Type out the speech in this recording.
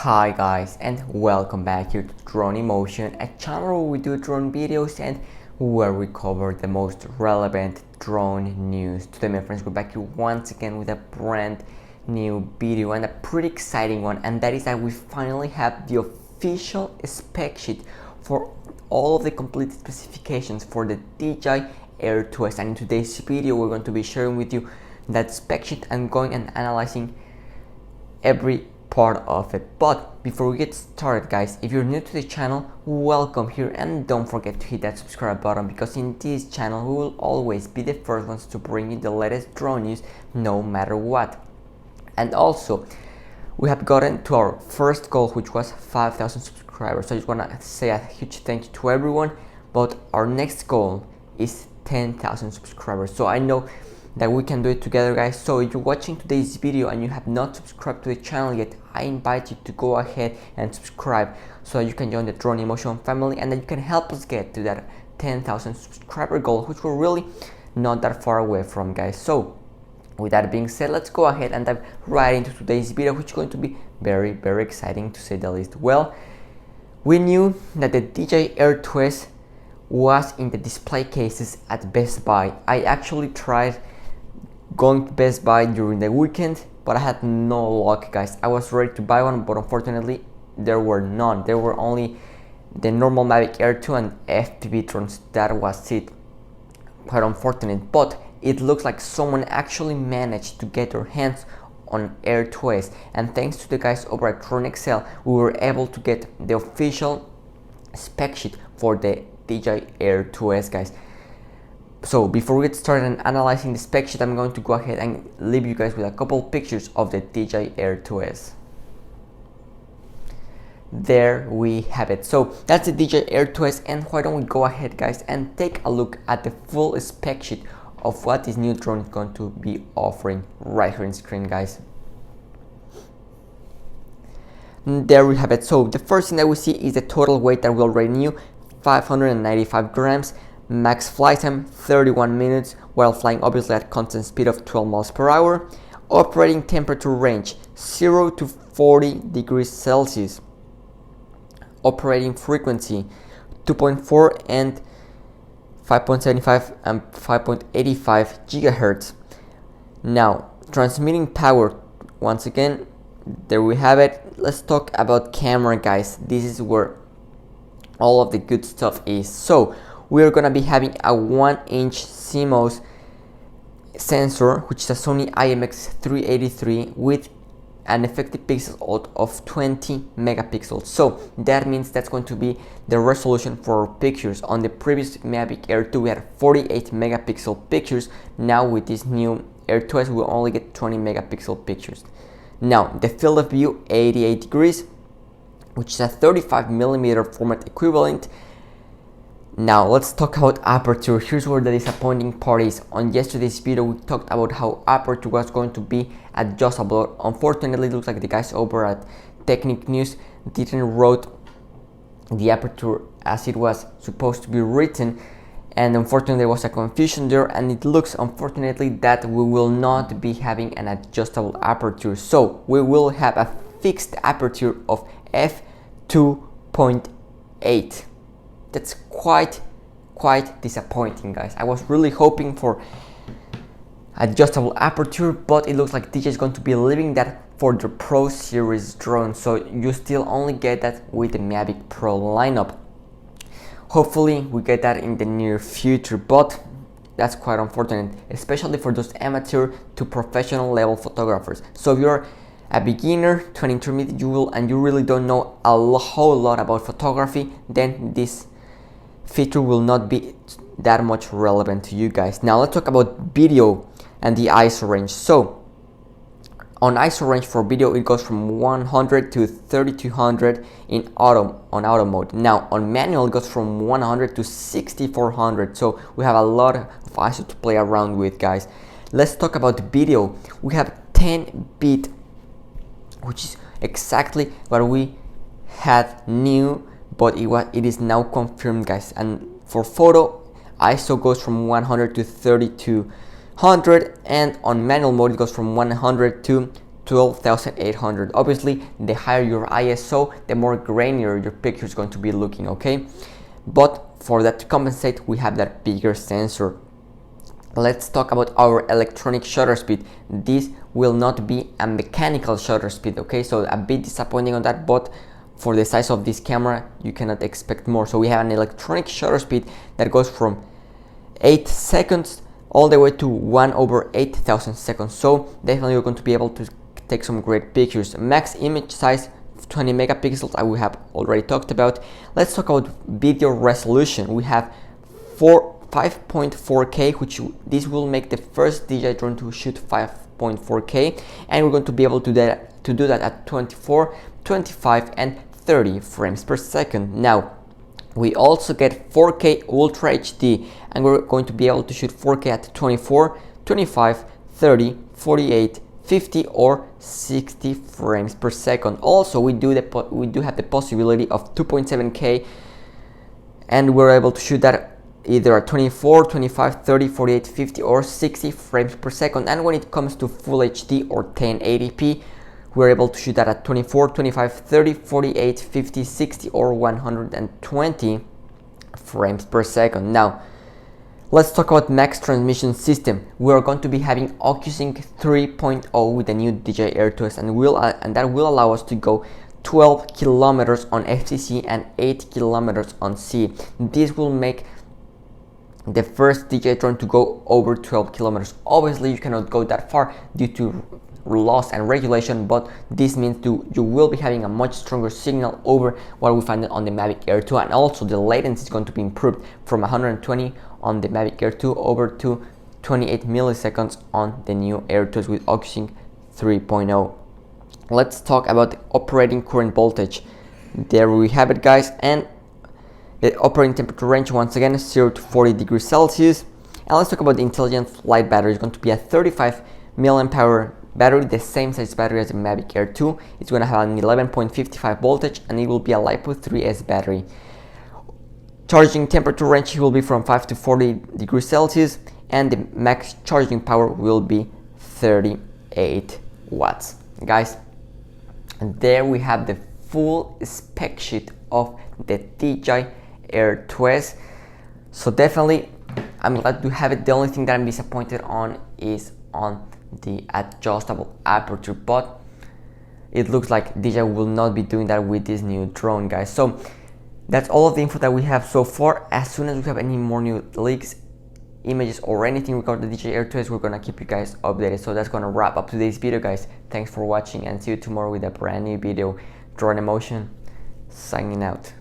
Hi guys, and welcome back here to Drone Emotion, a channel where we do drone videos and where we cover the most relevant drone news. Today my friends, we're back here once again with a brand new video and a pretty exciting one, and that is that we finally have the official spec sheet for all of the complete specifications for the DJI Air 2S. And in today's video we're going to be sharing with you that spec sheet and going and analyzing every part of it. But before we get started guys, if you're new to the channel, welcome here, and don't forget to hit that subscribe button, because in this channel we will always be the first ones to bring you the latest drone news no matter what. And also we have gotten to our first goal, which was 5,000 subscribers, so I just want to say a huge thank you to everyone. But our next goal is 10,000 subscribers, so I know that we can do it together guys. So if you're watching today's video and you have not subscribed to the channel yet, I invite you to go ahead and subscribe so you can join the Drone Emotion family, and then you can help us get to that 10,000 subscriber goal, which we're really not that far away from guys. So with that being said, let's go ahead and dive right into today's video, which is going to be very exciting to say the least. Well, we knew that the DJI Air 2S was in the display cases at Best Buy. I actually tried going to Best Buy during the weekend, but I had no luck guys. I was ready to buy one, but unfortunately there were none. There were only the normal Mavic Air 2 and FPV drones. That was it. Quite unfortunate, but it looks like someone actually managed to get their hands on Air 2S, and thanks to the guys over at Drone Excel, we were able to get the official spec sheet for the DJI Air 2S guys. So before we get started and analyzing the spec sheet, I'm going to go ahead and leave you guys with a couple pictures of the DJI Air 2S. There we have it. So that's the DJI Air 2S, and why don't we go ahead guys and take a look at the full spec sheet of what this new drone is going to be offering right here on screen guys. There we have it. So the first thing that we see is the total weight that we already knew, 595 grams. Max flight time 31 minutes while flying obviously at constant speed of 12 miles per hour. Operating temperature range 0 to 40 degrees Celsius. Operating frequency 2.4 and 5.75 and 5.85 gigahertz. Now transmitting power, once again, there we have it. Let's talk about camera guys. This is where all of the good stuff is. So we're gonna be having a 1-inch CMOS sensor, which is a Sony IMX383 with an effective pixel out of 20 megapixels. So that means that's going to be the resolution for pictures. On the previous Mavic Air 2 we had 48 megapixel pictures. Now with this new Air 2S we'll only get 20 megapixel pictures. Now the field of view 88 degrees, which is a 35 millimeter format equivalent. Now let's talk about Aperture. Here's where the disappointing part is. On yesterday's video we talked about how Aperture was going to be adjustable. Unfortunately it looks like the guys over at Technic News didn't wrote the Aperture as it was supposed to be written, and unfortunately there was a confusion there, and it looks unfortunately that we will not be having an adjustable Aperture. So we will have a fixed Aperture of f2.8. That's quite disappointing guys. I was really hoping for adjustable Aperture, but it looks like DJI is going to be leaving that for the Pro Series drone, so you still only get that with the Mavic Pro lineup. Hopefully we get that in the near future, but that's quite unfortunate, especially for those amateur to professional level photographers. So if you're a beginner to an intermediate, and you really don't know a whole lot about photography, then this feature will not be that much relevant to you guys. Now let's talk about video and the ISO range. So on ISO range for video it goes from 100 to 3200 in auto mode. Now on manual it goes from 100 to 6400, so we have a lot of ISO to play around with guys. Let's talk about video. We have 10-bit, which is exactly what we had new, but it is now confirmed guys. And for photo, ISO goes from 100 to 3200, and on manual mode it goes from 100 to 12,800. Obviously, the higher your ISO, the more grainier your picture is going to be looking, okay? But for that to compensate, we have that bigger sensor. Let's talk about our electronic shutter speed. This will not be a mechanical shutter speed, okay? So a bit disappointing on that, but for the size of this camera, you cannot expect more. So we have an electronic shutter speed that goes from 8 seconds all the way to 1/8,000 seconds. So definitely you're going to be able to take some great pictures. Max image size 20 megapixels, I will have already talked about. Let's talk about video resolution. We have 5.4K, which this will make the first DJI drone to shoot 5.4K, and we're going to be able to do that at 24, 25 and 30 frames per second. Now we also get 4K Ultra HD, and we're going to be able to shoot 4K at 24, 25, 30, 48, 50 or 60 frames per second. Also, we do have the possibility of 2.7K, and we're able to shoot that either at 24, 25, 30, 48, 50 or 60 frames per second. And when it comes to Full HD or 1080p, we're able to shoot that at 24, 25, 30, 48, 50, 60 or 120 frames per second. Now, let's talk about max transmission system. We're going to be having OcuSync 3.0 with the new DJI Air 2S, and that will allow us to go 12 kilometers on FCC and 8 kilometers on C. This will make the first DJI drone to go over 12 kilometers. Obviously, you cannot go that far due to laws and regulation, but this means you will be having a much stronger signal over what we find on the Mavic Air 2, and also the latency is going to be improved from 120 on the Mavic Air 2 over to 28 milliseconds on the new Air 2s with OcuSync 3.0. Let's talk about the operating current voltage. There we have it, guys, and the operating temperature range once again is 0 to 40 degrees Celsius. And let's talk about the intelligent flight battery. It's going to be a 35 milliamp hour battery, the same size battery as the Mavic Air 2. It's going to have an 11.55 voltage, and it will be a LiPo 3S battery. Charging temperature range will be from 5 to 40 degrees Celsius, and the max charging power will be 38 watts. Guys, and there we have the full spec sheet of the DJI Air 2S. So definitely, I'm glad to have it. The only thing that I'm disappointed on is on the adjustable aperture, but it looks like DJI will not be doing that with this new drone, guys. So that's all of the info that we have so far. As soon as we have any more new leaks, images or anything regarding the DJI Air 2S, we're gonna keep you guys updated. So that's gonna wrap up today's video, guys. Thanks for watching, and see you tomorrow with a brand new video. Drone Emotion signing out.